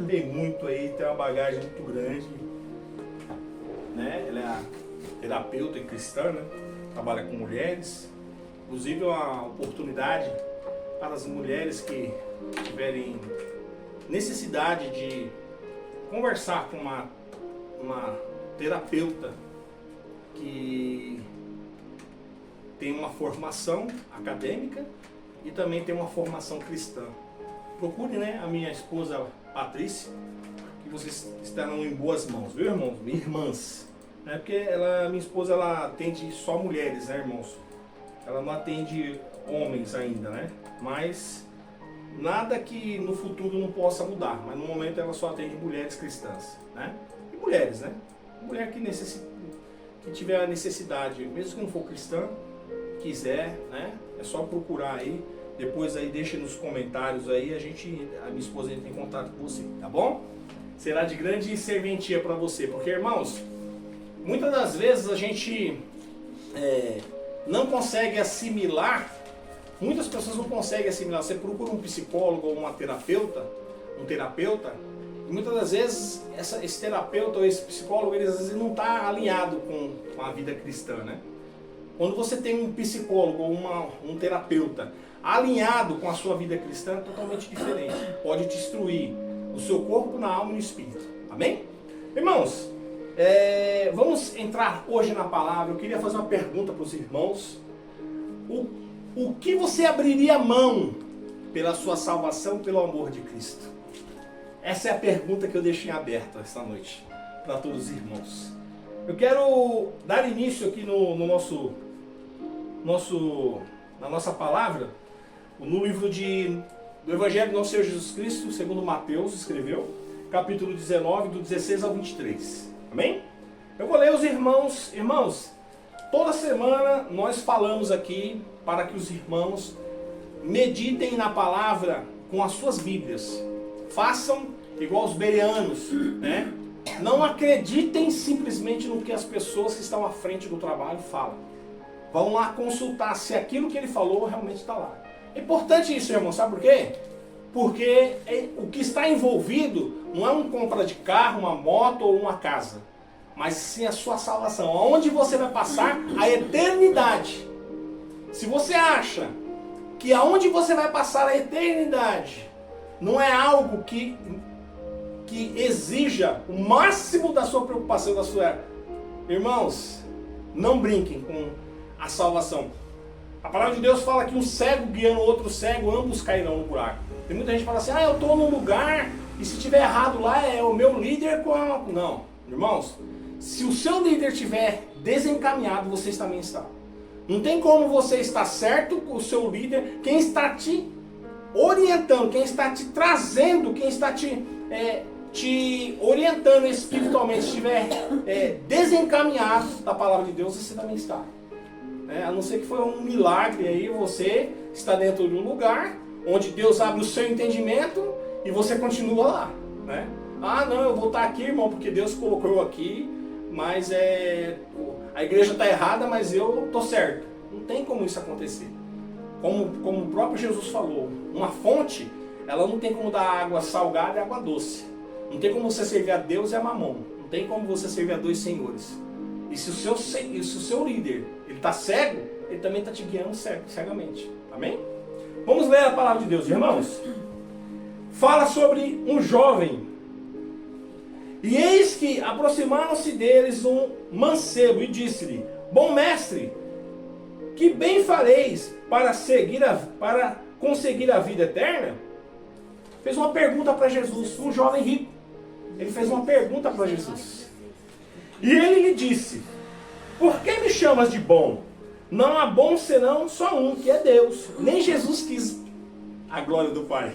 tem muito aí, tem uma bagagem muito grande, né? Ela é a terapeuta e cristã, né? Trabalha com mulheres. Inclusive é uma oportunidade para as mulheres que tiverem necessidade de conversar com uma terapeuta que tem uma formação acadêmica e também tem uma formação cristã. Procure, né, a minha esposa Patrícia, que vocês estarão em boas mãos, viu, irmãos? Irmãs. Né? Porque minha esposa, ela atende só mulheres, né, irmãos? Ela não atende homens ainda, né? Mas nada que no futuro não possa mudar. Mas no momento ela só atende mulheres cristãs, né? E mulheres, né? Mulher que tiver a necessidade, mesmo que não for cristã, quiser, né? É só procurar aí. Depois aí deixa nos comentários aí, a minha esposa entra em contato com você, tá bom? Será de grande serventia para você, porque, irmãos, muitas das vezes a gente não consegue assimilar, muitas pessoas não conseguem assimilar. Você procura um psicólogo ou um terapeuta, e muitas das vezes esse terapeuta ou esse psicólogo, ele às vezes não está alinhado com a vida cristã, né? Quando você tem um psicólogo ou um terapeuta alinhado com a sua vida cristã, é totalmente diferente. Pode destruir o seu corpo, na alma e no espírito. Amém? Irmãos, vamos entrar hoje na palavra. Eu queria fazer uma pergunta para os irmãos. O que você abriria mão pela sua salvação, pelo amor de Cristo? Essa é a pergunta que eu deixei aberta esta noite para todos os irmãos. Eu quero dar início aqui na nossa palavra, no livro do Evangelho do nosso Senhor Jesus Cristo, segundo Mateus escreveu, capítulo 19, do 16 ao 23. Amém? Eu vou ler os irmãos. Irmãos, toda semana nós falamos aqui para que os irmãos meditem na palavra com as suas Bíblias. Façam igual os bereanos, né? Não acreditem simplesmente no que as pessoas que estão à frente do trabalho falam. Vão lá consultar se aquilo que ele falou realmente está lá. É importante isso, irmão, sabe por quê? Porque o que está envolvido não é uma compra de carro, uma moto ou uma casa, mas sim a sua salvação, aonde você vai passar a eternidade. Se você acha que aonde você vai passar a eternidade não é algo que exija o máximo da sua preocupação, da sua... Irmãos, não brinquem com a salvação. A palavra de Deus fala que um cego guiando outro cego, ambos cairão no buraco. Tem muita gente que fala assim, eu estou num lugar e se tiver errado lá é o meu líder com a... Não, irmãos, se o seu líder estiver desencaminhado, vocês também estão. Não tem como você estar certo com o seu líder, quem está te orientando, quem está te trazendo, quem está te orientando espiritualmente, estiver desencaminhado da palavra de Deus, você também está. A não ser que foi um milagre aí, você está dentro de um lugar onde Deus abre o seu entendimento e você continua lá, né? Não, eu vou estar aqui, irmão, porque Deus colocou eu aqui, mas a igreja está errada, mas eu estou certo. Não tem como isso acontecer. Como o próprio Jesus falou, uma fonte, ela não tem como dar água salgada e água doce. Não tem como você servir a Deus e a Mamon. Não tem como você servir a dois senhores. E se o seu líder está cego, ele também está te guiando cegamente. Amém? Vamos ler a palavra de Deus, irmãos. Fala sobre um jovem. E eis que aproximaram-se deles um mancebo e disse-lhe: Bom mestre, que bem fareis para conseguir a vida eterna? Fez uma pergunta para Jesus, um jovem rico. Ele fez uma pergunta para Jesus. E ele lhe disse: Por que me chamas de bom? Não há bom senão só um, que é Deus. Nem Jesus quis a glória do Pai.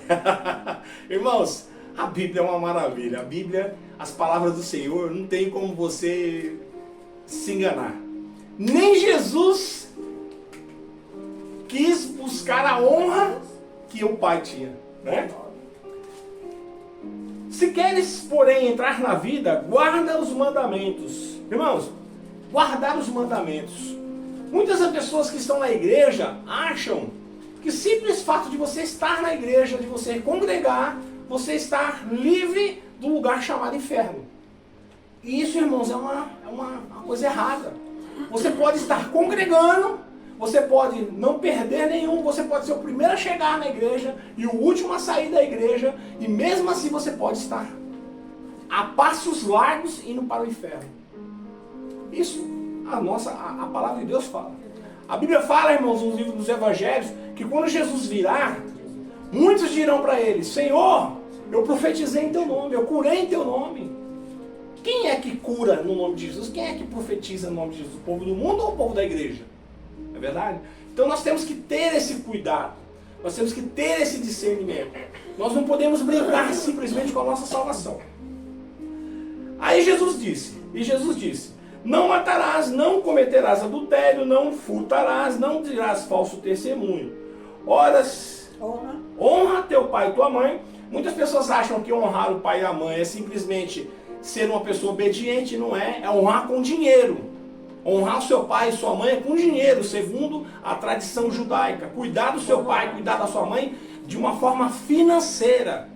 Irmãos, a Bíblia é uma maravilha. A Bíblia, as palavras do Senhor, não tem como você se enganar. Nem Jesus quis buscar a honra que o Pai tinha, né? Se queres, porém, entrar na vida, guarda os mandamentos. Irmãos, guardar os mandamentos. Muitas das pessoas que estão na igreja acham que o simples fato de você estar na igreja, de você congregar, você estar livre do lugar chamado inferno. E isso, irmãos, é uma coisa errada. Você pode estar congregando, você pode não perder nenhum, você pode ser o primeiro a chegar na igreja e o último a sair da igreja, e mesmo assim você pode estar a passos largos indo para o inferno. Isso a palavra de Deus fala. A Bíblia fala, irmãos, nos livros dos evangelhos, que quando Jesus virar, muitos dirão para ele: Senhor, eu profetizei em teu nome, eu curei em teu nome. Quem é que cura no nome de Jesus? Quem é que profetiza no nome de Jesus? O povo do mundo ou o povo da igreja? Não é verdade? Então nós temos que ter esse cuidado. Nós temos que ter esse discernimento. Nós não podemos brincar simplesmente com a nossa salvação. Aí Jesus disse: não matarás, não cometerás adultério, não furtarás, não dirás falso testemunho. Honra teu pai e tua mãe. Muitas pessoas acham que honrar o pai e a mãe é simplesmente ser uma pessoa obediente. Não é, é honrar com dinheiro. Honrar o seu pai e sua mãe é com dinheiro, segundo a tradição judaica. Cuidar do seu pai, cuidar da sua mãe de uma forma financeira.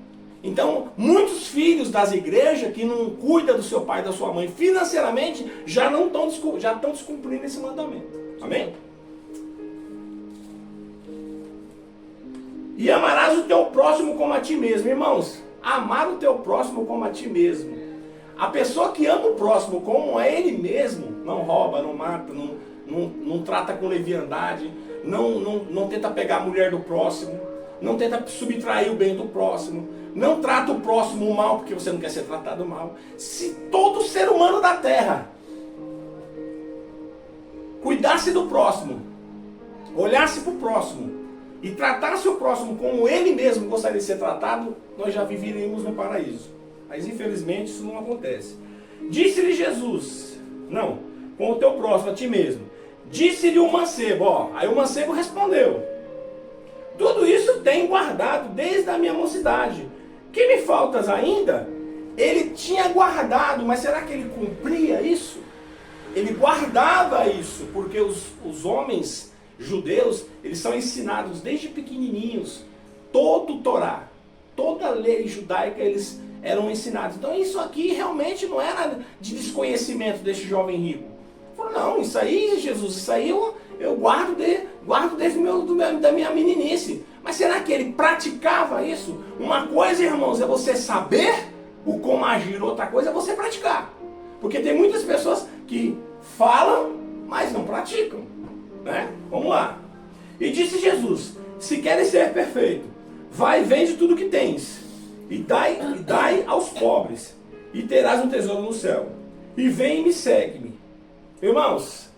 Então, muitos filhos das igrejas que não cuidam do seu pai e da sua mãe financeiramente já estão descumprindo esse mandamento. Amém? E amarás o teu próximo como a ti mesmo. Irmãos, amar o teu próximo como a ti mesmo. A pessoa que ama o próximo como a ele mesmo, não rouba, não mata, não trata com leviandade, não tenta pegar a mulher do próximo, não tenta subtrair o bem do próximo, não trata o próximo mal porque você não quer ser tratado mal. Se todo ser humano da terra cuidasse do próximo, olhasse para o próximo e tratasse o próximo como ele mesmo gostaria de ser tratado, nós já viveríamos no paraíso. Mas infelizmente isso não acontece. Disse-lhe Jesus: não, com o teu próximo, a ti mesmo. Disse-lhe o mancebo, aí o mancebo respondeu: tudo isso tenho guardado desde a minha mocidade. Que me faltas ainda? Ele tinha guardado, mas será que ele cumpria isso? Ele guardava isso, porque os homens judeus, eles são ensinados desde pequenininhos, todo o Torá, toda a lei judaica eles eram ensinados. Então isso aqui realmente não era de desconhecimento desse jovem rico. Ele falou: não, isso aí, Jesus, isso aí eu guardo desde da minha meninice. Mas será que ele praticava isso? Uma coisa, irmãos, é você saber o como agir, outra coisa é você praticar. Porque tem muitas pessoas que falam, mas não praticam. Né? Vamos lá. E disse Jesus: se queres ser perfeito, vai e vende tudo que tens, e dai aos pobres, e terás um tesouro no céu. E vem e me segue-me. Irmãos,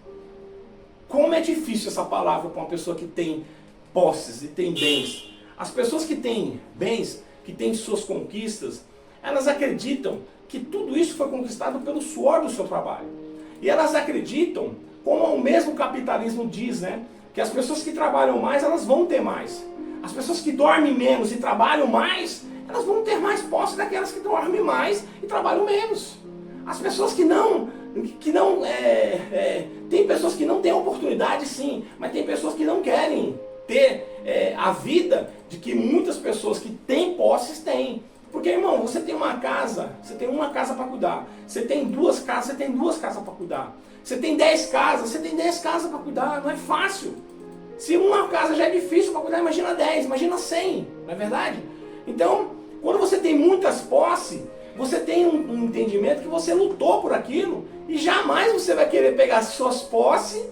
como é difícil essa palavra para uma pessoa que tem posses e tem bens. As pessoas que têm bens, que têm suas conquistas, elas acreditam que tudo isso foi conquistado pelo suor do seu trabalho. E elas acreditam, como o mesmo capitalismo diz, né? Que as pessoas que trabalham mais, elas vão ter mais. As pessoas que dormem menos e trabalham mais, elas vão ter mais posse daquelas que dormem mais e trabalham menos. As pessoas tem pessoas que não têm oportunidade, sim, mas tem pessoas que não querem ter a vida de que muitas pessoas que têm posses têm. Porque, irmão, você tem uma casa para cuidar. Você tem duas casas, você tem duas casas para cuidar. Você tem 10 casas, você tem 10 casas para cuidar. Não é fácil. Se uma casa já é difícil para cuidar, imagina 10, imagina 100, não é verdade? Então, quando você tem muitas posses, você tem um entendimento que você lutou por aquilo e jamais você vai querer pegar suas posses,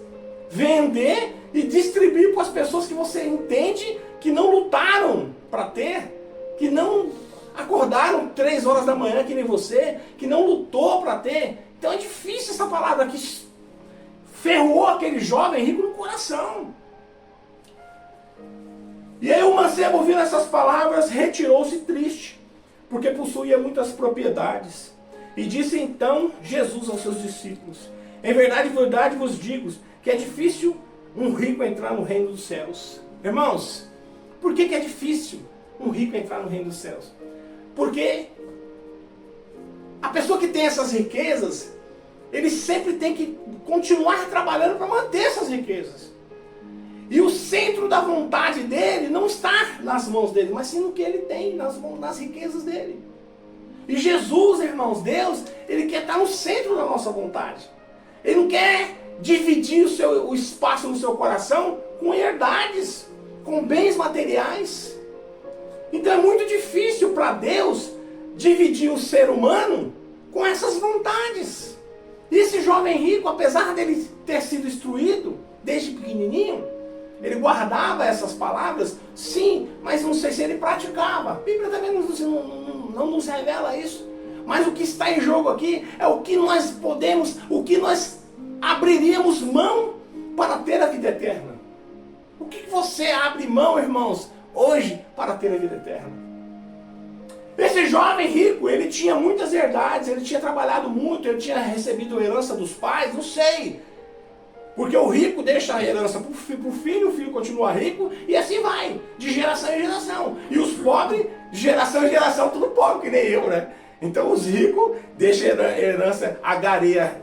vender e distribuir para as pessoas que você entende que não lutaram para ter, que não acordaram 3 horas da manhã que nem você, que não lutou para ter. Então é difícil essa palavra que ferrou aquele jovem rico no coração. E aí o mancebo, ouvindo essas palavras, retirou-se triste, porque possuía muitas propriedades. E disse então Jesus aos seus discípulos: em verdade vos digo que é difícil um rico entrar no reino dos céus. Irmãos, por que é difícil um rico entrar no reino dos céus? Porque a pessoa que tem essas riquezas, ele sempre tem que continuar trabalhando para manter essas riquezas. E o centro da vontade dele não está nas mãos dele, mas sim no que ele tem, nas riquezas dele. E Jesus, irmãos, Deus, ele quer estar no centro da nossa vontade. Ele não quer dividir o espaço no seu coração com herdades, com bens materiais. Então é muito difícil para Deus dividir o ser humano com essas vontades. E esse jovem rico, apesar dele ter sido instruído desde pequenininho, ele guardava essas palavras, sim, mas não sei se ele praticava. A Bíblia também não nos revela isso. Mas o que está em jogo aqui é o que nós podemos, o que nós abriríamos mão para ter a vida eterna. O que você abre mão, irmãos, hoje para ter a vida eterna? Esse jovem rico, ele tinha muitas herdades, ele tinha trabalhado muito, ele tinha recebido a herança dos pais, não sei. Porque o rico deixa a herança para o filho continua rico, e assim vai, de geração em geração. E os pobres, de geração em geração, tudo pobre, que nem eu, né? Então os ricos deixam a herança, agareia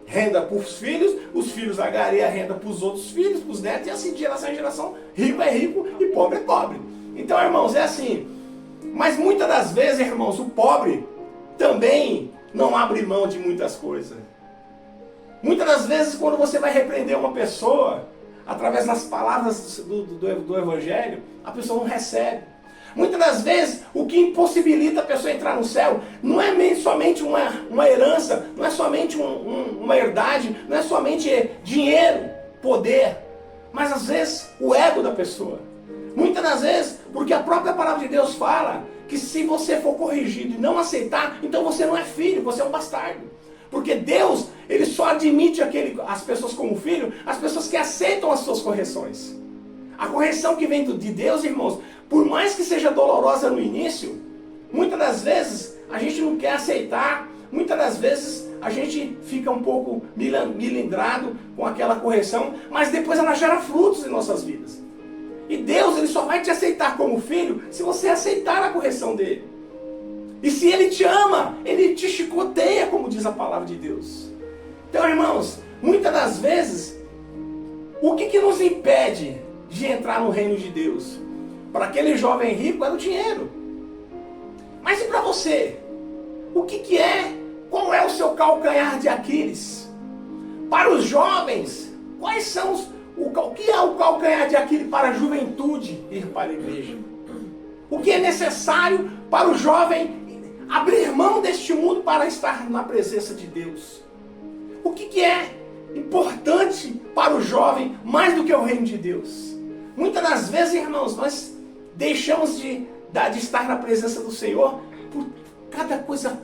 renda para os filhos agareia renda para os outros filhos, para os netos, e assim de geração em geração, rico é rico e pobre é pobre. Então, irmãos, é assim. Mas muitas das vezes, irmãos, o pobre também não abre mão de muitas coisas. Muitas das vezes, quando você vai repreender uma pessoa, através das palavras do Evangelho, a pessoa não recebe. Muitas das vezes, o que impossibilita a pessoa entrar no céu não é somente uma herança, não é somente uma herdade, não é somente dinheiro, poder, mas às vezes o ego da pessoa. Muitas das vezes, porque a própria palavra de Deus fala que se você for corrigido e não aceitar, então você não é filho, você é um bastardo. Porque Deus, ele só admite as pessoas como filho, as pessoas que aceitam as suas correções. A correção que vem de Deus, irmãos, por mais que seja dolorosa no início, muitas das vezes a gente não quer aceitar, muitas das vezes a gente fica um pouco milindrado com aquela correção, mas depois ela gera frutos em nossas vidas. E Deus, ele só vai te aceitar como filho se você aceitar a correção dele. E se ele te ama, ele te chicoteia, como diz a palavra de Deus. Então, irmãos, muitas das vezes, o que nos impede de entrar no reino de Deus? Para aquele jovem rico era o dinheiro. Mas e para você? O que é? Qual é o seu calcanhar de Aquiles? Para os jovens, quais são o que é o calcanhar de Aquiles para a juventude ir para a igreja? O que é necessário para o jovem abrir mão deste mundo para estar na presença de Deus? O que é importante para o jovem mais do que o reino de Deus? Muitas das vezes, irmãos, nós deixamos de estar na presença do Senhor por cada coisa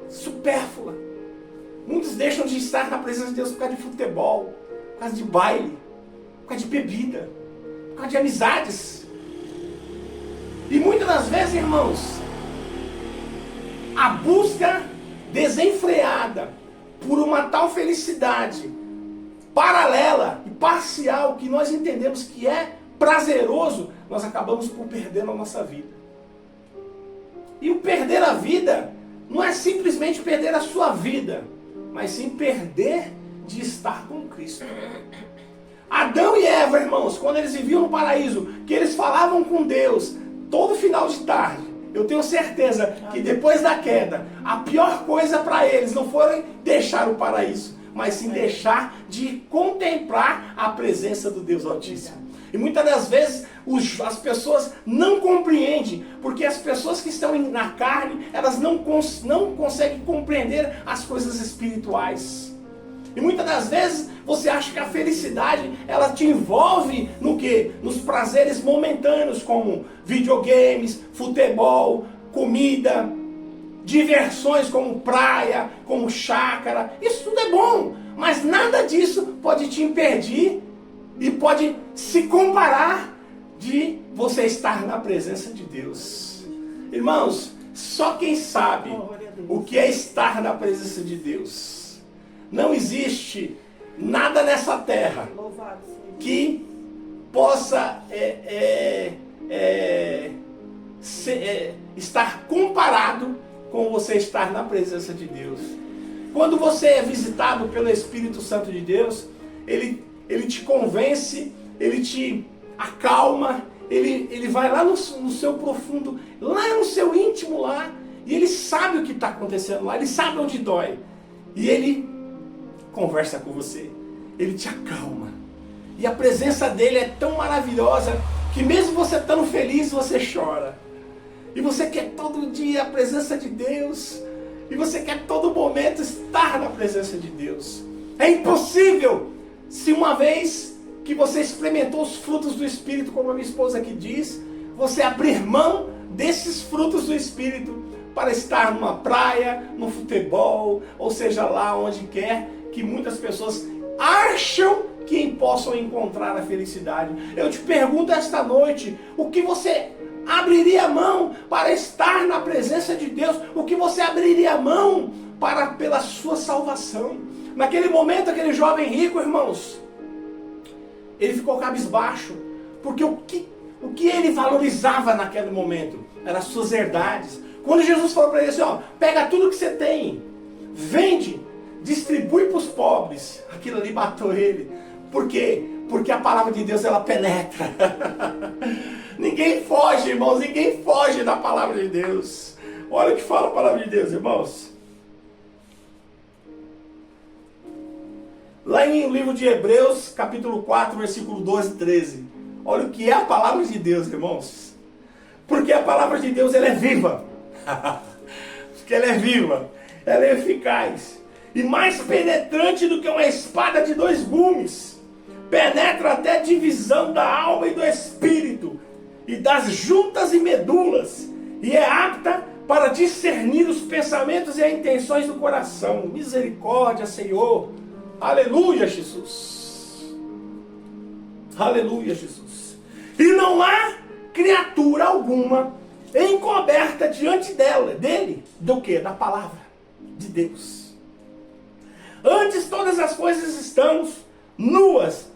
supérflua. Muitos deixam de estar na presença de Deus por causa de futebol, por causa de baile, por causa de bebida, por causa de amizades. E muitas das vezes, irmãos, a busca desenfreada por uma tal felicidade paralela e parcial que nós entendemos que é prazeroso, nós acabamos por perder a nossa vida. E o perder a vida não é simplesmente perder a sua vida, mas sim perder de estar com Cristo. Adão e Eva, irmãos, quando eles viviam no paraíso, que eles falavam com Deus todo final de tarde, eu tenho certeza que depois da queda, a pior coisa para eles não foi deixar o paraíso, mas sim deixar de contemplar a presença do Deus Altíssimo. E muitas das vezes as pessoas não compreendem, porque as pessoas que estão na carne, elas não conseguem compreender as coisas espirituais. E muitas das vezes você acha que a felicidade, ela te envolve no quê? Nos prazeres momentâneos, como videogames, futebol, comida, diversões como praia, como chácara. Isso tudo é bom, mas nada disso pode te impedir e pode se comparar de você estar na presença de Deus. Irmãos, só quem sabe o que é estar na presença de Deus. Não existe nada nessa terra que possa estar comparado com você estar na presença de Deus. Quando você é visitado pelo Espírito Santo de Deus, ele te convence ele te acalma, ele vai lá no seu profundo, lá no seu íntimo lá, e ele sabe o que está acontecendo lá, ele sabe onde dói. E ele conversa com você, ele te acalma. E a presença dele é tão maravilhosa que mesmo você estando feliz, você chora. E você quer todo dia a presença de Deus. E você quer todo momento estar na presença de Deus. É impossível, se uma vez que você experimentou os frutos do Espírito, como a minha esposa aqui diz, você abrir mão desses frutos do Espírito para estar numa praia, no futebol, ou seja lá onde quer que muitas pessoas acham que possam encontrar a felicidade. Eu te pergunto esta noite, o que você abriria mão para estar na presença de Deus? O que você abriria mão pela sua salvação? Naquele momento, aquele jovem rico, irmãos, ele ficou cabisbaixo, porque o que ele valorizava naquele momento eram as suas herdades. Quando Jesus falou para ele assim, ó, pega tudo que você tem, vende, distribui para os pobres, aquilo ali matou ele. Por quê? Porque a palavra de Deus, ela penetra. Ninguém foge, irmãos, ninguém foge da palavra de Deus. Olha o que fala a palavra de Deus, irmãos. Lá em o livro de Hebreus, capítulo 4, versículo 12 e 13. Olha o que é a palavra de Deus, irmãos. Porque a palavra de Deus, ela é viva. Porque ela é viva, ela é eficaz. E mais penetrante do que uma espada de 2 gumes. Penetra até a divisão da alma e do espírito, e das juntas e medulas, e é apta para discernir os pensamentos e as intenções do coração. Misericórdia, Senhor. Aleluia, Jesus. Aleluia, Jesus. E não há criatura alguma encoberta diante dele, do que? Da palavra de Deus. Antes todas as coisas estão nuas,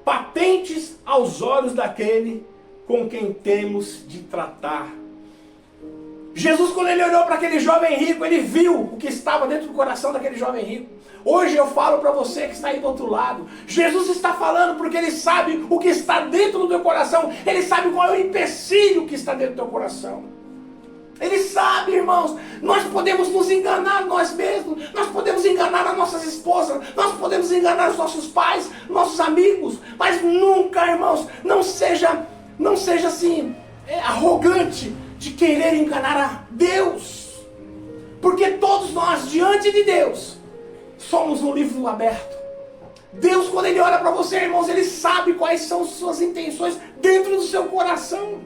patentes aos olhos daquele com quem temos de tratar. Jesus, quando ele olhou para aquele jovem rico, ele viu o que estava dentro do coração daquele jovem rico. Hoje eu falo para você que está aí do outro lado, Jesus está falando porque ele sabe o que está dentro do teu coração. Ele sabe qual é o empecilho que está dentro do teu coração. Ele sabe, irmãos. Nós podemos nos enganar nós mesmos, nós podemos enganar as nossas esposas, nós podemos enganar os nossos pais, nossos amigos, mas nunca, irmãos, não seja assim, arrogante de querer enganar a Deus, porque todos nós, diante de Deus, somos um livro aberto. Deus, quando Ele olha para você, irmãos, Ele sabe quais são as suas intenções dentro do seu coração.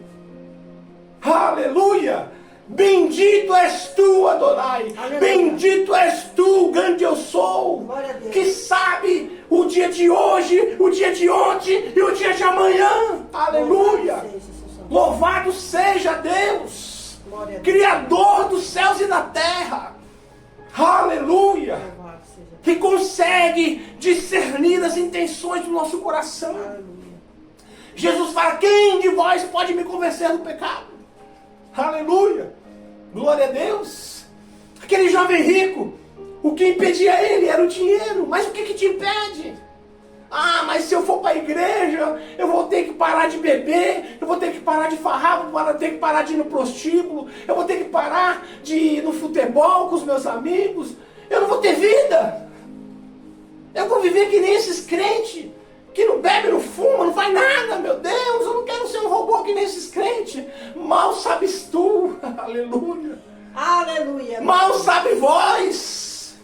Aleluia! Bendito és tu, Adonai. Aleluia. Bendito és tu, grande eu sou, que sabe o dia de hoje, o dia de ontem e o dia de amanhã. Aleluia! Louvado seja Deus, Criador dos céus e da terra. Aleluia! Que consegue discernir as intenções do nosso coração. Aleluia. Jesus fala, quem de vós pode me convencer do pecado? Aleluia! Glória a Deus! Aquele jovem rico, o que impedia ele era o dinheiro. Mas o que te impede? Ah, mas se eu for para a igreja, eu vou ter que parar de beber, eu vou ter que parar de farrar, vou ter que parar de ir no prostíbulo, eu vou ter que parar de ir no futebol com os meus amigos, eu não vou ter vida. Eu vou viver que nem esses crentes, que não bebe, não fuma, não faz nada, meu Deus, eu não quero ser um robô que nem esses crentes. Mal sabes tu, aleluia. Aleluia. Mal sabe vós.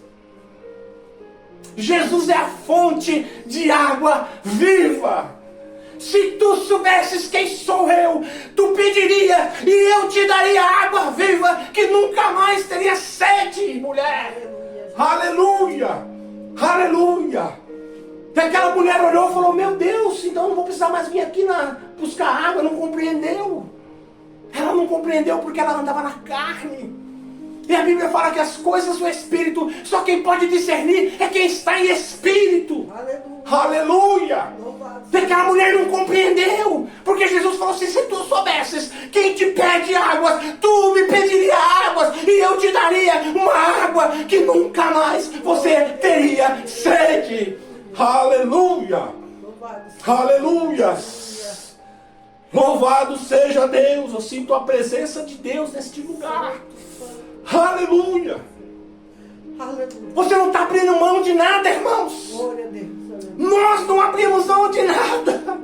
Jesus é a fonte de água viva. Se tu soubesses quem sou eu, tu pediria e eu te daria água viva que nunca mais teria sede, mulher. Aleluia, aleluia. E aquela mulher olhou e falou, meu Deus, então eu não vou precisar mais vir aqui buscar água. Não compreendeu. Ela não compreendeu porque ela andava na carne. E a Bíblia fala que as coisas do Espírito, só quem pode discernir é quem está em Espírito. Aleluia. E aquela mulher não compreendeu, porque Jesus falou assim, se tu soubesses quem te pede águas, tu me pediria águas, e eu te daria uma água que nunca mais você teria sede. Aleluia. Aleluias! Louvado seja Deus! Eu sinto a presença de Deus neste lugar. Aleluia! Você não está abrindo mão de nada, irmãos. Glória a Deus. Nós não abrimos mão de nada.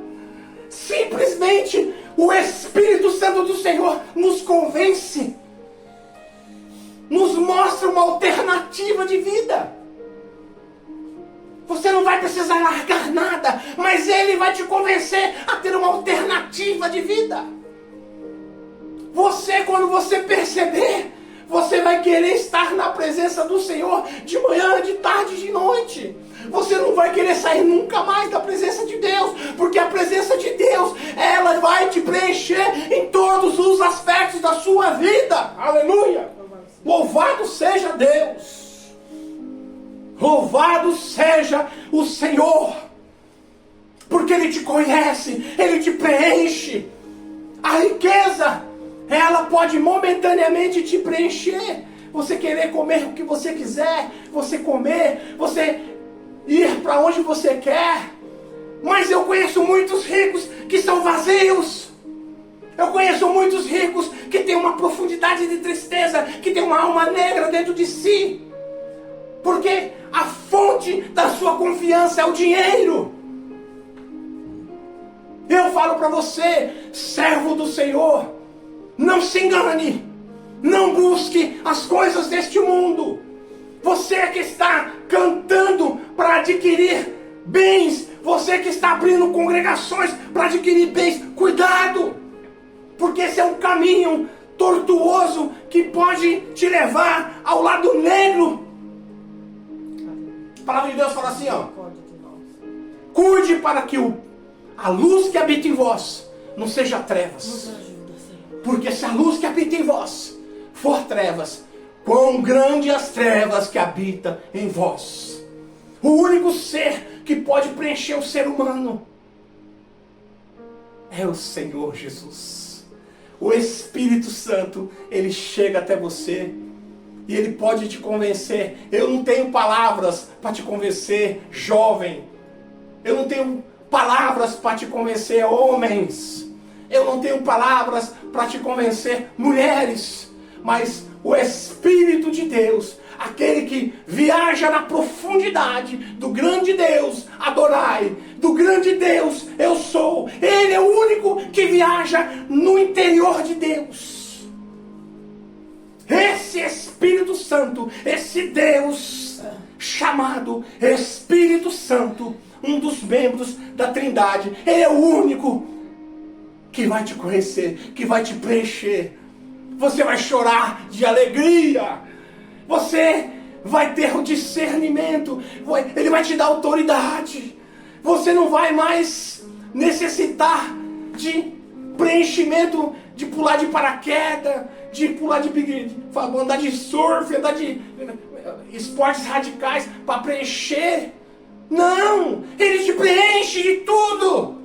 Simplesmente o Espírito Santo do Senhor nos convence, nos mostra uma alternativa de vida. Você não vai precisar largar nada, mas Ele vai te convencer a ter uma alternativa de vida. Você, quando você perceber, você vai querer estar na presença do Senhor de manhã, de tarde, de noite. Você não vai querer sair nunca mais da presença de Deus, porque a presença de Deus, ela vai te preencher em todos os aspectos da sua vida. Aleluia! Louvado seja Deus! Louvado seja o Senhor! Porque Ele te conhece, Ele te preenche. A riqueza, ela pode momentaneamente te preencher. Você querer comer o que você quiser, você comer, você ir para onde você quer. Mas eu conheço muitos ricos que são vazios. Eu conheço muitos ricos que têm uma profundidade de tristeza, que têm uma alma negra dentro de si. Porque a fonte da sua confiança é o dinheiro. Eu falo para você, servo do Senhor, não se engane, não busque as coisas deste mundo. Você que está cantando para adquirir bens, você que está abrindo congregações para adquirir bens, cuidado, porque esse é um caminho tortuoso que pode te levar ao lado negro. A palavra de Deus fala assim, ó: cuide para que a luz que habita em vós não seja trevas. Porque se a luz que habita em vós for trevas, quão grande as trevas que habitam em vós. O único ser que pode preencher o ser humano é o Senhor Jesus. O Espírito Santo, Ele chega até você e Ele pode te convencer. Eu não tenho palavras para te convencer, jovem. Eu não tenho palavras para te convencer, homens. Eu não tenho palavras para te convencer, mulheres. Mas o Espírito de Deus, aquele que viaja na profundidade do grande Deus, adorai, do grande Deus eu sou. Ele é o único que viaja no interior de Deus. Esse Espírito Santo, esse Deus chamado Espírito Santo, um dos membros da Trindade, Ele é o único que vai te conhecer, que vai te preencher. Você vai chorar de alegria. Você vai ter o discernimento. Ele vai te dar autoridade. Você não vai mais necessitar de preenchimento, de pular de paraquedas, de pular andar de surf, andar de esportes radicais para preencher. Não! Ele te preenche de tudo.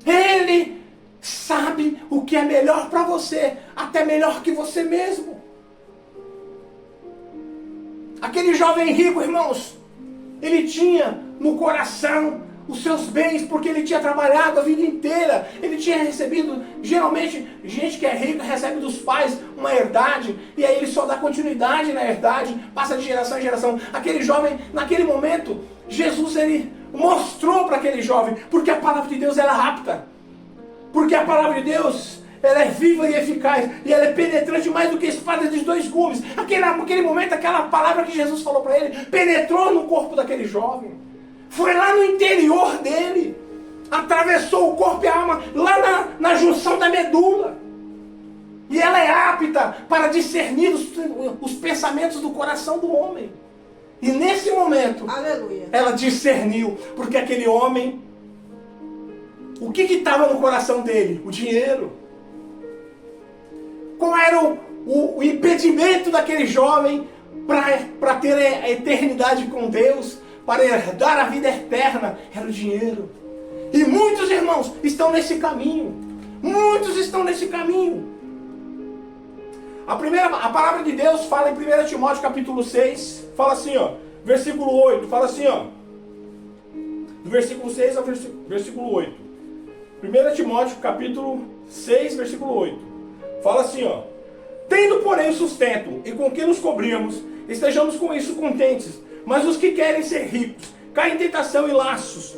Ele sabe o que é melhor para você, até melhor que você mesmo. Aquele jovem rico, irmãos, ele tinha no coração os seus bens, porque ele tinha trabalhado a vida inteira. Ele tinha recebido, geralmente, gente que é rica recebe dos pais uma herdade, e aí ele só dá continuidade na herdade, passa de geração em geração. Aquele jovem, naquele momento, Jesus, ele mostrou para aquele jovem, porque a palavra de Deus era rápida. Porque a palavra de Deus, ela é viva e eficaz, e ela é penetrante mais do que espada de dois gumes. Naquele momento, aquela palavra que Jesus falou para ele, penetrou no corpo daquele jovem. Foi lá no interior dele, atravessou o corpo e a alma, lá na junção da medula. E ela é apta para discernir os pensamentos do coração do homem. E nesse momento, aleluia, ela discerniu, porque aquele homem, o que estava no coração dele? O dinheiro. Qual era o impedimento daquele jovem para ter a eternidade com Deus, para herdar a vida eterna? Era o dinheiro. E muitos irmãos estão nesse caminho. Muitos estão nesse caminho. A palavra de Deus fala em 1 Timóteo capítulo 6, fala assim, ó, versículo 8, fala assim, ó: do versículo 6 ao versículo 8. 1 Timóteo, capítulo 6, versículo 8. Fala assim, ó. Tendo, porém, o sustento e com que nos cobrimos, estejamos com isso contentes. Mas os que querem ser ricos, caem em tentação e laços.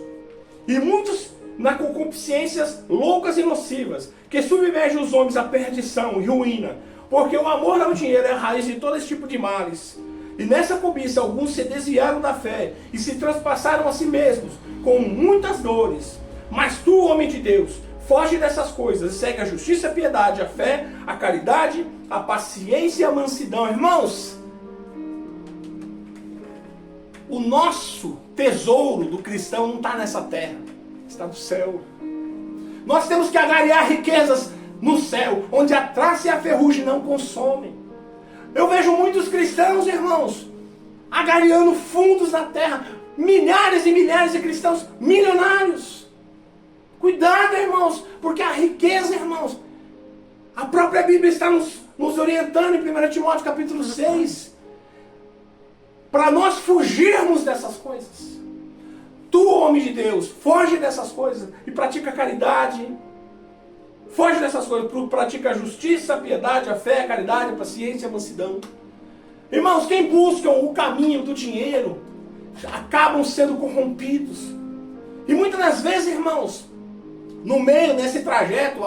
E muitos na concupiscências loucas e nocivas, que submergem os homens à perdição e ruína. Porque o amor ao dinheiro é a raiz de todo esse tipo de males. E nessa cobiça alguns se desviaram da fé e se transpassaram a si mesmos com muitas dores. Mas tu, homem de Deus, foge dessas coisas e segue a justiça, a piedade, a fé, a caridade, a paciência e a mansidão. Irmãos, o nosso tesouro do cristão não está nessa terra, está no céu. Nós temos que agariar riquezas no céu, onde a traça e a ferrugem não consomem. Eu vejo muitos cristãos, irmãos, agariando fundos na terra, milhares e milhares de cristãos milionários. Cuidado, irmãos, porque a riqueza, irmãos, a própria Bíblia está nos orientando em 1 Timóteo capítulo 6, para nós fugirmos dessas coisas. Tu, homem de Deus, foge dessas coisas e pratica a caridade. Foge dessas coisas, pratica a justiça, a piedade, a fé, a caridade, a paciência, a mansidão. Irmãos, quem busca o caminho do dinheiro, acabam sendo corrompidos. E muitas das vezes, irmãos, no meio, nesse trajeto,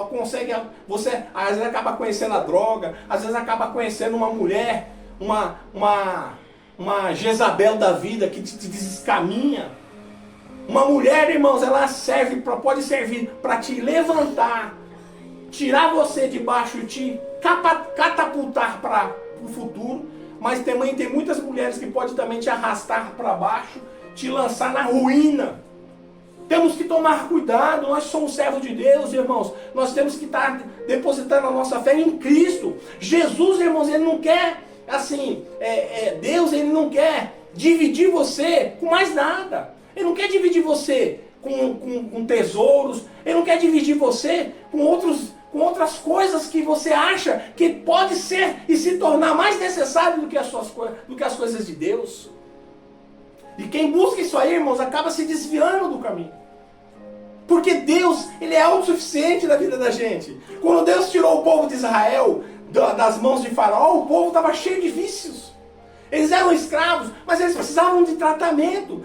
você às vezes acaba conhecendo a droga, às vezes acaba conhecendo uma mulher, uma Jezabel da vida que te descaminha. Uma mulher, irmãos, ela pode servir para te levantar, tirar você de baixo e te catapultar para o futuro, mas também tem muitas mulheres que podem também te arrastar para baixo, te lançar na ruína. Temos que tomar cuidado, nós somos servos de Deus, irmãos. Nós temos que estar depositando a nossa fé em Cristo. Jesus, irmãos, ele não quer, assim, Deus, ele não quer dividir você com mais nada. Ele não quer dividir você com tesouros, ele não quer dividir você com outras coisas que você acha que pode ser e se tornar mais necessário do que as coisas de Deus. E quem busca isso aí, irmãos, acaba se desviando do caminho. Porque Deus, ele é autossuficiente na vida da gente. Quando Deus tirou o povo de Israel das mãos de Faraó, o povo estava cheio de vícios. Eles eram escravos, mas eles precisavam de tratamento.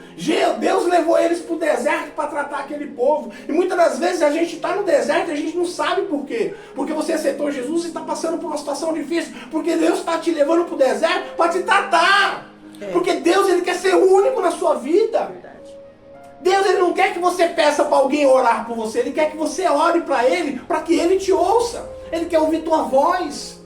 Deus levou eles para o deserto para tratar aquele povo. E muitas das vezes a gente está no deserto e a gente não sabe por quê. Porque você aceitou Jesus e está passando por uma situação difícil. Porque Deus está te levando para o deserto para te tratar. Porque Deus, ele quer ser único na sua vida. Deus, ele não quer que você peça para alguém orar por você. Ele quer que você ore para ele, para que ele te ouça. Ele quer ouvir tua voz.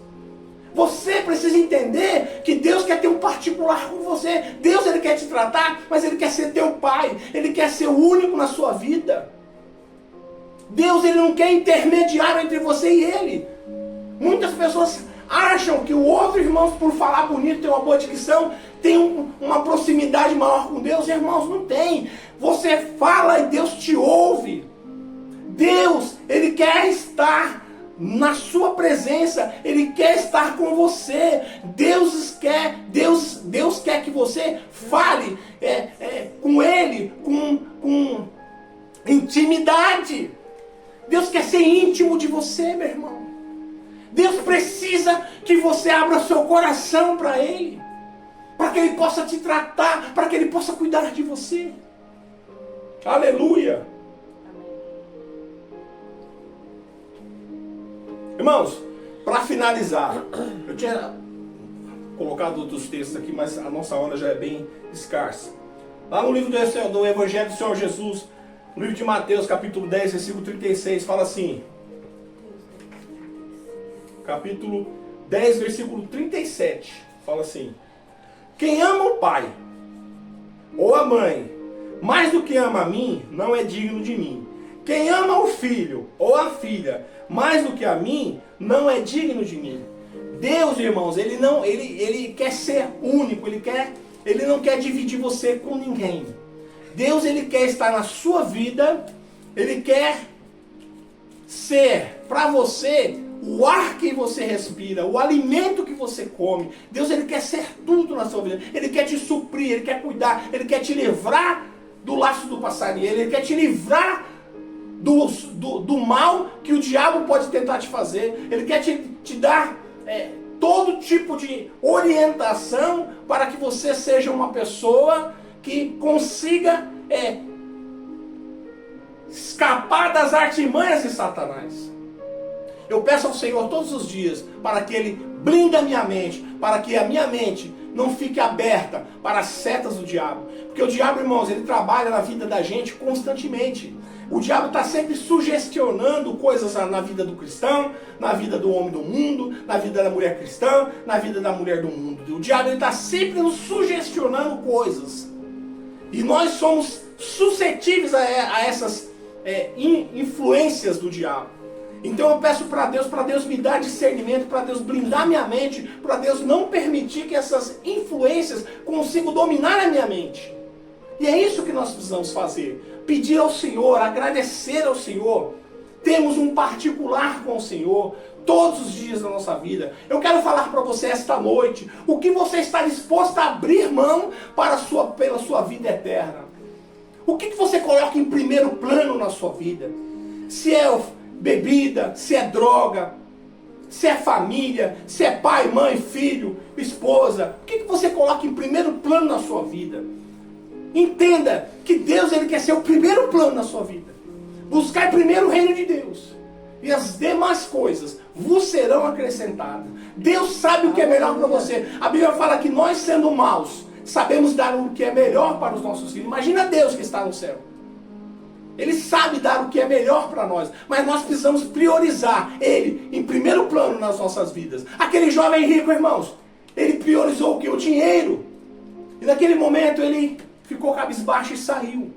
Você precisa entender que Deus quer ter um particular com você. Deus, ele quer te tratar, mas ele quer ser teu pai. Ele quer ser o único na sua vida. Deus, ele não quer intermediário entre você e ele. Muitas pessoas acham que o outro, irmãos, por falar bonito, tem uma boa dicção, tem uma proximidade maior com Deus. Irmãos, não tem. Você fala e Deus te ouve. Deus, ele quer estar na sua presença, ele quer estar com você. Deus quer que você fale com ele, com intimidade. Deus quer ser íntimo de você, meu irmão. Deus precisa que você abra seu coração para ele, para que ele possa te tratar, para que ele possa cuidar de você. Aleluia. Irmãos, para finalizar, eu tinha colocado outros textos aqui, mas a nossa hora já é bem escassa. Lá no livro do Evangelho do Senhor Jesus, no livro de Mateus, capítulo 10, versículo 36, fala assim. Capítulo 10, versículo 37, fala assim. Quem ama o pai ou a mãe mais do que ama a mim, não é digno de mim. Quem ama o filho ou a filha mais do que a mim, não é digno de mim. Deus, irmãos, ele quer ser único, ele não quer dividir você com ninguém. Deus, ele quer estar na sua vida, ele quer ser para você o ar que você respira, o alimento que você come. Deus, ele quer ser tudo na sua vida. Ele quer te suprir, ele quer cuidar, ele quer te livrar do laço do passarinheiro, ele quer te livrar do mal que o diabo pode tentar te fazer. Ele quer te dar todo tipo de orientação para que você seja uma pessoa que consiga escapar das artimanhas de Satanás. Eu peço ao Senhor todos os dias para que Ele blinde a minha mente, para que a minha mente não fique aberta para as setas do diabo. Porque o diabo, irmãos, ele trabalha na vida da gente constantemente. O diabo está sempre sugestionando coisas na vida do cristão, na vida do homem do mundo, na vida da mulher cristã, na vida da mulher do mundo. O diabo está sempre nos sugestionando coisas. E nós somos suscetíveis a essas influências do diabo. Então eu peço para Deus me dar discernimento, para Deus blindar minha mente, para Deus não permitir que essas influências consigam dominar a minha mente. E é isso que nós precisamos fazer. Pedir ao Senhor, agradecer ao Senhor. Temos um particular com o Senhor todos os dias da nossa vida. Eu quero falar para você esta noite o que você está disposto a abrir mão pela sua vida eterna. O que você coloca em primeiro plano na sua vida? Se é bebida, se é droga, se é família, se é pai, mãe, filho, esposa. O que você coloca em primeiro plano na sua vida? Entenda que Deus, Ele quer ser o primeiro plano na sua vida. Buscar primeiro o reino de Deus. E as demais coisas vos serão acrescentadas. Deus sabe o que é melhor para você. A Bíblia fala que nós, sendo maus, sabemos dar o que é melhor para os nossos filhos. Imagina Deus que está no céu. Ele sabe dar o que é melhor para nós. Mas nós precisamos priorizar Ele em primeiro plano nas nossas vidas. Aquele jovem rico, irmãos, ele priorizou o que? O dinheiro. E naquele momento ele ficou cabisbaixo e saiu.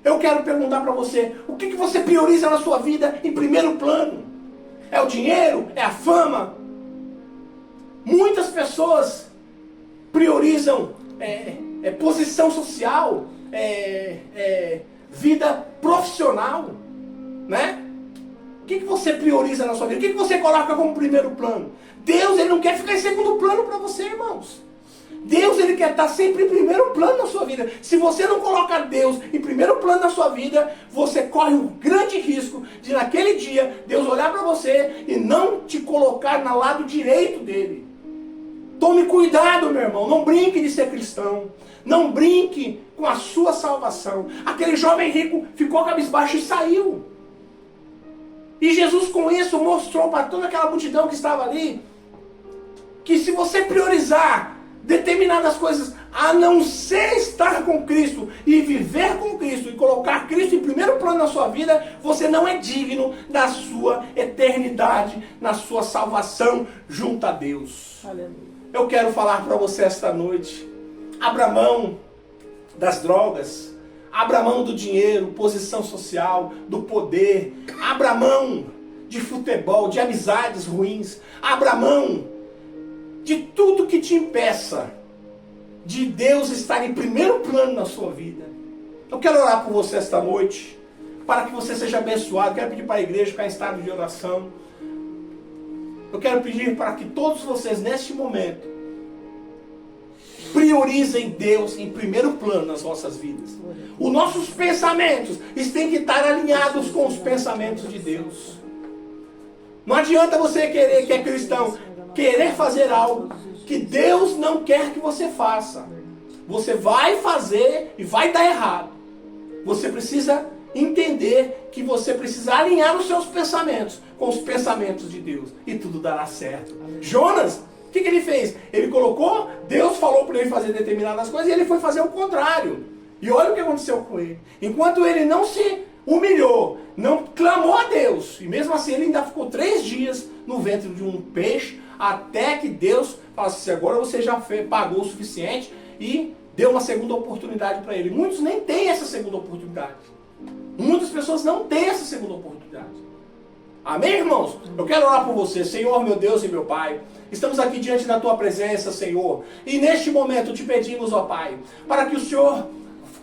Eu quero perguntar para você, o que você prioriza na sua vida em primeiro plano? É o dinheiro? É a fama? Muitas pessoas priorizam posição social, vida profissional, né? O que você prioriza na sua vida? O que você coloca como primeiro plano? Deus, Ele não quer ficar em segundo plano para você, irmãos. Deus, Ele quer estar sempre em primeiro plano na sua vida. Se você não coloca Deus em primeiro plano na sua vida, você corre um grande risco de naquele dia Deus olhar para você e não te colocar no lado direito dele. Tome cuidado, meu irmão. Não brinque de ser cristão. Não brinque com a sua salvação. Aquele jovem rico ficou cabisbaixo e saiu. E Jesus com isso mostrou para toda aquela multidão que estava ali que se você priorizar determinadas coisas, a não ser estar com Cristo e viver com Cristo e colocar Cristo em primeiro plano na sua vida, você não é digno da sua eternidade, na sua salvação junto a Deus. Aleluia. Eu quero falar para você esta noite, abra mão das drogas, abra mão do dinheiro, posição social, do poder, abra mão de futebol, de amizades ruins, abra mão de tudo que te impeça de Deus estar em primeiro plano na sua vida. Eu quero orar por você esta noite, para que você seja abençoado. Quero pedir para a igreja ficar em estado de oração. Eu quero pedir para que todos vocês, neste momento, priorizem Deus em primeiro plano nas vossas vidas. Os nossos pensamentos têm que estar alinhados com os pensamentos de Deus. Não adianta você querer, que é cristão, querer fazer algo que Deus não quer que você faça. Você vai fazer e vai dar errado. Você precisa entender que você precisa alinhar os seus pensamentos com os pensamentos de Deus. E tudo dará certo. Jonas, o que ele fez? Ele colocou, Deus falou para ele fazer determinadas coisas e ele foi fazer o contrário. E olha o que aconteceu com ele. Enquanto ele não se humilhou, não clamou a Deus, e mesmo assim ele ainda ficou 3 dias no ventre de um peixe, até que Deus falasse assim, agora você já pagou o suficiente e deu uma segunda oportunidade para ele. Muitos nem têm essa segunda oportunidade. Muitas pessoas não têm essa segunda oportunidade. Amém, irmãos? Eu quero orar por você. Senhor, meu Deus e meu Pai, estamos aqui diante da Tua presença, Senhor. E neste momento te pedimos, ó Pai, para que o Senhor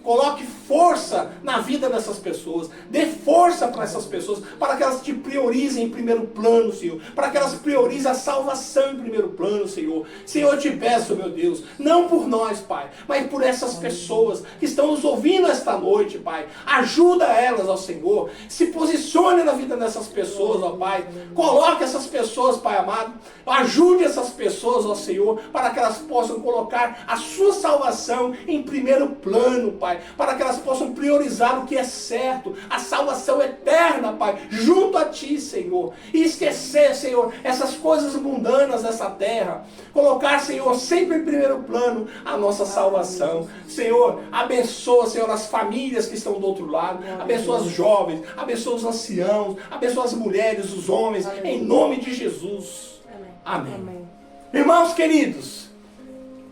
coloque força na vida dessas pessoas. Dê força para essas pessoas, para que elas te priorizem em primeiro plano, Senhor. Para que elas priorizem a salvação em primeiro plano, Senhor. Senhor, eu te peço, meu Deus, não por nós, Pai, mas por essas pessoas que estão nos ouvindo esta noite, Pai. Ajuda elas, ó Senhor. Se posicione na vida dessas pessoas, ó Pai. Coloque essas pessoas, Pai amado. Ajude essas pessoas, ó Senhor, para que elas possam colocar a sua salvação em primeiro plano, Pai. Para que elas possam priorizar o que é certo, a salvação eterna, Pai, junto a Ti, Senhor. E esquecer, Senhor, essas coisas mundanas dessa terra. Colocar, Senhor, sempre em primeiro plano a nossa salvação. Senhor, abençoa, Senhor, as famílias que estão do outro lado. Abençoa os jovens, abençoa os anciãos, abençoa as mulheres, os homens, em nome de Jesus. Amém. Amém. Irmãos queridos,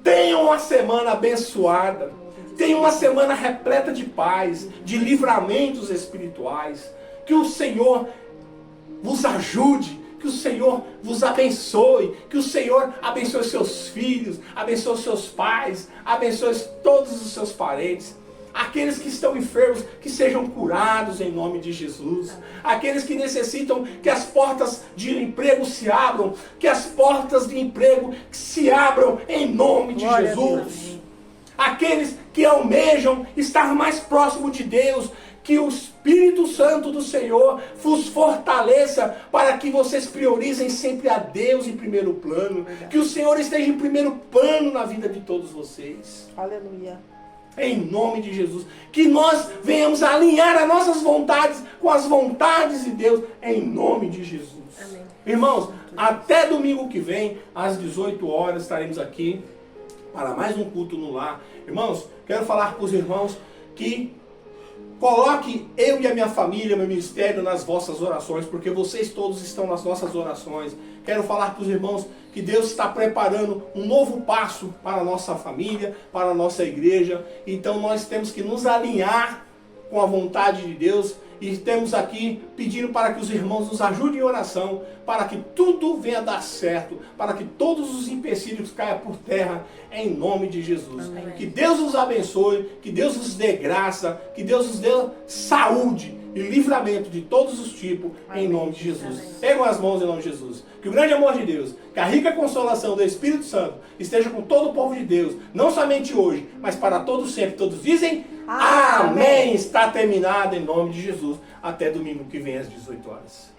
tenham uma semana abençoada. Tenham uma semana repleta de paz, de livramentos espirituais. Que o Senhor vos ajude, que o Senhor vos abençoe, que o Senhor abençoe seus filhos, abençoe seus pais, abençoe todos os seus parentes. Aqueles que estão enfermos, que sejam curados em nome de Jesus. Aqueles que necessitam que as portas de emprego se abram, que as portas de emprego se abram em nome de Jesus. Aqueles que almejam estar mais próximo de Deus, que o Espírito Santo do Senhor vos fortaleça para que vocês priorizem sempre a Deus em primeiro plano. Que o Senhor esteja em primeiro plano na vida de todos vocês. Aleluia. Em nome de Jesus. Que nós venhamos a alinhar as nossas vontades com as vontades de Deus. Em nome de Jesus. Amém. Irmãos, até domingo que vem, às 18 horas, estaremos aqui para mais um culto no lar. Irmãos, quero falar para os irmãos que coloque eu e a minha família, meu ministério nas vossas orações, porque vocês todos estão nas nossas orações. Quero falar para os irmãos que Deus está preparando um novo passo para a nossa família, para a nossa igreja. Então nós temos que nos alinhar com a vontade de Deus. E temos aqui pedindo para que os irmãos nos ajudem em oração, para que tudo venha a dar certo, para que todos os empecilhos caiam por terra, em nome de Jesus. Amém. Que Deus nos abençoe, que Deus nos dê graça, que Deus nos dê saúde e livramento de todos os tipos, em nome de Jesus. Pegam as mãos em nome de Jesus. Que o grande amor de Deus, que a rica consolação do Espírito Santo esteja com todo o povo de Deus, não somente hoje, mas para todos sempre. Todos dizem amém. Está terminado em nome de Jesus. Até domingo que vem às 18 horas.